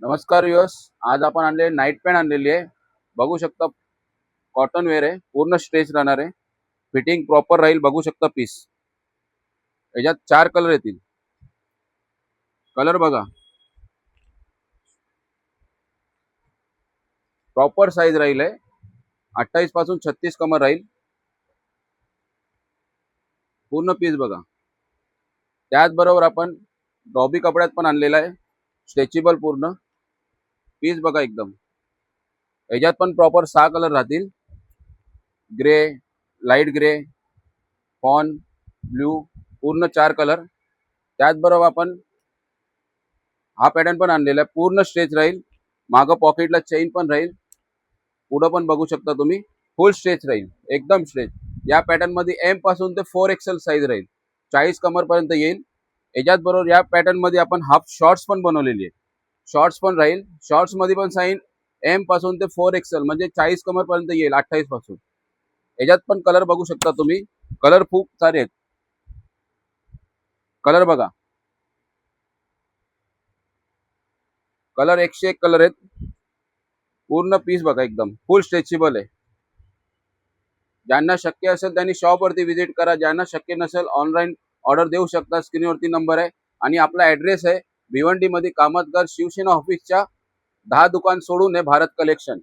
नमस्कार व्यूअर्स, आज आपण आणले नाईट पॅन्ट आणलेली आहे. बघू शकता कॉटन वेअर आहे, पूर्ण स्ट्रेच राहणार आहे. फिटिंग प्रॉपर राहील. बघू शकता पीस. याच्यात 4 कलर येतील. कलर बघा, प्रॉपर साईज राहील आहे. 28 पासून 36 कमर राहील. पूर्ण पीस बघा. त्याचबरोबर आपण डॉबी कपड्यात पण आणलेला आहे, स्ट्रेचेबल पूर्ण पीस बघा एकदम. याच्यात पण प्रॉपर 6 कलर राहतील. ग्रे, लाईट ग्रे, फॉन, ब्ल्यू, पूर्ण 4 कलर. त्याचबरोबर आपण हा पॅटर्न पण आणलेला आहे. पूर्ण स्ट्रेच राहील. मागं पॉकेटला चेन पण राहील. पुढं पण बघू शकता तुम्ही, फुल स्ट्रेच राहील, एकदम स्ट्रेच. या पॅटर्न मध्ये एम पासून ते 4XL साईज राहील. 40 कमर पर्यंत येईल. याच्याच बरोबर या पॅटर्न मध्ये आपण हाफ शॉर्ट्स पण बनवलेली आहे. शॉर्ट्स पण राहील. शॉर्ट्स मध्ये पण साईन एम पासून ते 4XL म्हणजे 40 कमर पर्यंत येईल 28 पासून. याच्यात पण कलर बघू शकता तुम्ही. कलर खूप सारे आहेत. कलर बघा, कलर 101 कलर आहेत. पूर्ण पीस बघा एकदम फुल स्ट्रेचेबल आहे. ज्यांना शक्य असेल त्यांनी शॉपवरती व्हिजिट करा. ज्यांना शक्य नसेल ऑनलाईन ऑर्डर देऊ शकता. स्क्रीनवरती नंबर आहे आणि आपला ॲड्रेस आहे भिवंडी मध्ये, कामतगर शिवसेना ऑफिसच्या 10 दुकान सोडून आहे भारत कलेक्शन.